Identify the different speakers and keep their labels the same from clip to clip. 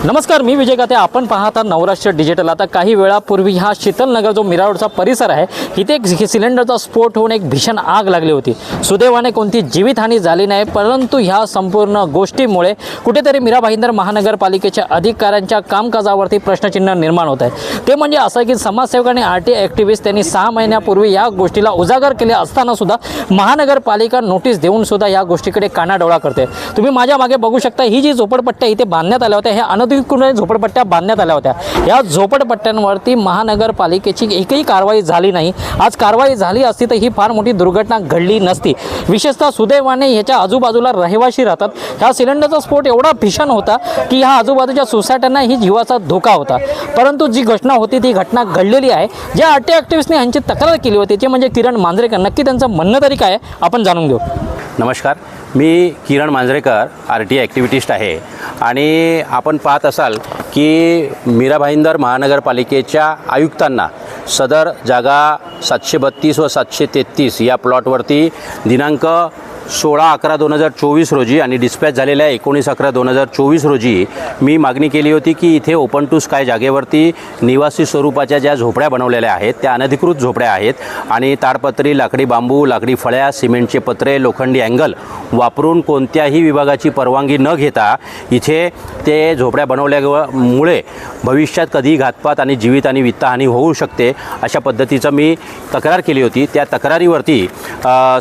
Speaker 1: नमस्कार, मी विजय गाते. आपण पाहता नवराष्ट्र डिजिटल. आता काही वेळापूर्वी हा शीतलनगर जो मीरारोडचा परिसर आहे, इथे एक सिलेंडरचा स्फोट होऊन एक भीषण आग लागली होती. सुदैवाने कोणती जीवितहानी झाली नाही, परंतु ह्या संपूर्ण गोष्टीमुळे कुठेतरी मीरा भाईंदर महानगरपालिकेच्या अधिकाऱ्यांच्या कामकाजावरती प्रश्नचिन्ह निर्माण होत आहे. ते म्हणजे असं की समाजसेवक आणि आरटी ॲक्टिव्हिस्ट त्यांनी 6 महिन्यापूर्वी या गोष्टीला उजागर केले असताना सुद्धा महानगरपालिका नोटीस देऊन सुद्धा या गोष्टीकडे कानाडोळा करते. तुम्ही माझ्या मागे बघू शकता, ही जी झोपडपट्ट्या इथे बांधण्यात आल्या होत्या, ह्या अनधिकृत झोपडपट्ट्या बांधण्यात आल्या होत्या. या झोपडपट्ट्यांवरती महानगरपालिकेची एकही कारवाई झाली नाही. आज कारवाई झाली असती तर ही फार मोठी दुर्घटना घडली नसती. विशेषतः सुदैवाने ह्याच्या आजूबाजूला रहिवासी राहतात. ह्या सिलेंडरचा स्फोट एवढा भीषण होता की ह्या आजूबाजूच्या सोसायट्यांना ही जीवाचा धोका होता. परंतु जी घटना होती ती घटना घडलेली आहे. ज्या आरटी ॲक्टिव्हिस्टने यांची तक्रार केली होती ते म्हणजे किरण मांजरेकर. नक्की त्यांचं म्हणणं तरी काय आहे आपण जाणून घेऊ.
Speaker 2: नमस्कार, मी किरण मांजरेकर, आर टी ॲक्टिव्हिस्ट आहे. आणि आपण पाहत असाल की मीरा भाईंदर महानगरपालिकेच्या आयुक्तांना सदर जागा 732 व 733 या प्लॉटवरती दिनांक 16/11/2024 रोजी आणि डिस्पॅच झालेल्या 19/11/2024 रोजी मी मागणी केली होती की इथे ओपन टू स्काय जागेवरती निवासी स्वरूपाच्या ज्या झोपड्या बनवलेल्या आहेत त्या अनधिकृत झोपड्या आहेत आणि ताडपत्री, लाकडी बांबू, लाकडी फळ्या, सिमेंटचे पत्रे, लोखंडी अँगल वापरून कोणत्याही विभागाची परवानगी न घेता इथे ते झोपड्या बनवल्यामुळे भविष्यात कधीही घातपात आणि जीवित आणि वित्तहानी होऊ शकते अशा पद्धतीचं मी तक्रार केली होती. त्या तक्रारीवरती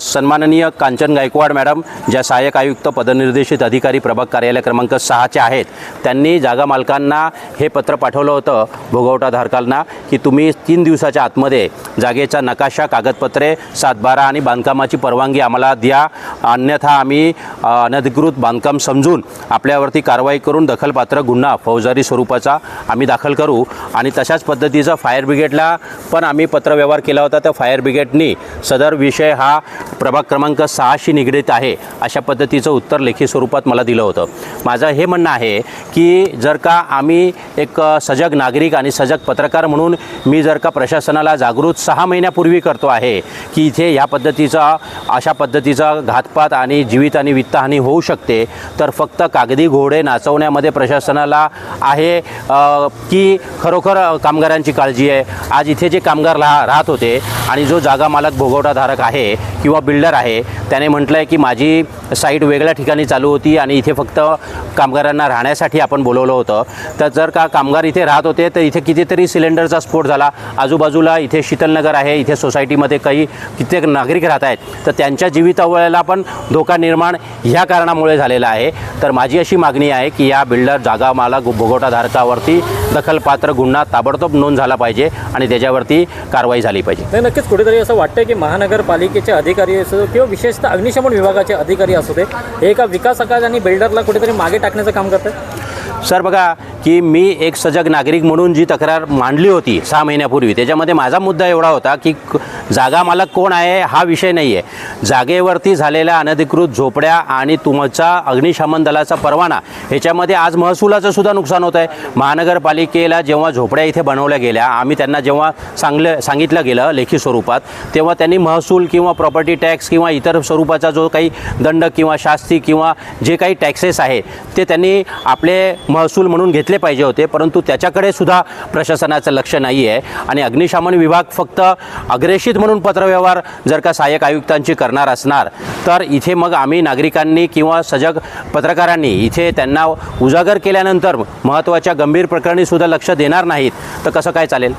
Speaker 2: सन्माननीय कांचन गायकवाड मॅडम, ज्या सहाय्यक आयुक्त पदनिर्देशित अधिकारी प्रभाग कार्यालय क्रमांक 6चे आहेत, त्यांनी जागा मालकांना हे पत्र पाठवलं होतं भोगवटाधारकांना की तुम्ही 3 दिवसाच्या आतमध्ये जागेचा नकाशा, कागदपत्रे, 7/12 आणि बांधकामाची परवानगी आम्हाला द्या, अन्यथा आम्ही अनधिकृत बांधकाम समजून आपल्यावरती कारवाई करून दखलपात्र गुन्हा फौजदारी स्वरूपाचा आम्ही दाखल करू. आणि तशाच पद्धतीचं फायर ब्रिगेडला पण आम्ही पत्रव्यवहार केला होता. त्या फायर ब्रिगेडनी सदर विषय हा प्रभाग क्रमांक 6शी निगडीत आहे अशा पद्धतीचं उत्तर लेखी स्वरूपात मला दिलं होतं. माझं हे म्हणणं आहे की जर का आम्ही एक सजग नागरिक आणि सजग पत्रकार म्हणून मी जर का प्रशासनाला जागृत 6 महिन्यापूर्वी करतो आहे की इथे ह्या पद्धतीचा अशा पद्धतीचा घातपात आणि जीवित आणि वित्तहानी होऊ शकते, तर फक्त कागदी घोडे नाचवण्यामध्ये प्रशासनाला आहे की खरोखर कामगारांची काळजी आहे. आज इथे जे कामगार राहत होते आणि जो जागा मालक भोगवटाधारक आहे किंवा बिल्डर आहे त्याने म्हटलं आहे की माझी साईट वेगळ्या ठिकाणी चालू होती आणि इथे फक्त कामगारांना राहण्यासाठी आपण बोलवलं होतं. तर जर का कामगार इथे राहत होते तर इथे कितीतरी सिलेंडरचा स्फोट झाला. आजूबाजूला इथे शीतलनगर आहे, इथे सोसायटीमध्ये कित्येक नागरिक राहत आहेत, तर त्यांच्या जीवितावयाला पण धोका निर्माण ह्या कारणामुळे झालेला आहे. तर माझी अशी मागणी आहे की या बिल्डर जागा मालक भोगवटाधारकावरती दखलपात्र गुन्हा ताबडतोब नोंद झाला पाहिजे आणि त्याच्यावरती कारवाई झाली पाहिजे.
Speaker 1: नाही, नक्कीच कुठेतरी असं वाटतं की महानगरपालिकेचे अधिकारी असो किंवा विशेषतः अग्निशमन विभागाचे अधिकारी असू दे, हे एका विकासकास आणि बिल्डरला कुठेतरी मागे टाकण्याचं काम करतात.
Speaker 2: सर बघा की मी एक सजग नागरिक म्हणून जी तक्रार मांडली होती 6 महिन्यापूर्वी, त्याच्यामध्ये माझा मुद्दा एवढा होता की जागा मालक कोण आहे हा विषय नाही आहे. जागेवरती झालेल्या अनधिकृत झोपड्या आणि तुमचा अग्निशमन दलाचा परवाना ह्याच्यामध्ये आज महसुलाचं सुद्धा नुकसान होत आहे. महानगरपालिकेला जेव्हा झोपड्या इथे बनवल्या गेल्या, आम्ही त्यांना जेव्हा सांगितलं गेलं लेखी स्वरूपात, तेव्हा त्यांनी महसूल किंवा प्रॉपर्टी टॅक्स किंवा इतर स्वरूपाचा जो काही दंड किंवा शास्ती किंवा जे काही टॅक्सेस आहे ते त्यांनी आपले महसूल म्हणून घेतले पाहिजे होते. परंतु त्याच्याकडे सुद्धा प्रशासनाचं लक्ष नाही आहे. आणि अग्निशमन विभाग फक्त अग्रेषित म्हणून पत्रव्यवहार जर का सहाय्यक आयुक्तांची करणार असणार तर इथे मग आम्ही नागरिकांनी किंवा सजग पत्रकारांनी इथे त्यांना उजागर केल्यानंतर महत्त्वाच्या गंभीर प्रकरणी सुद्धा लक्ष देणार नाहीत तर कसं काय चालेल.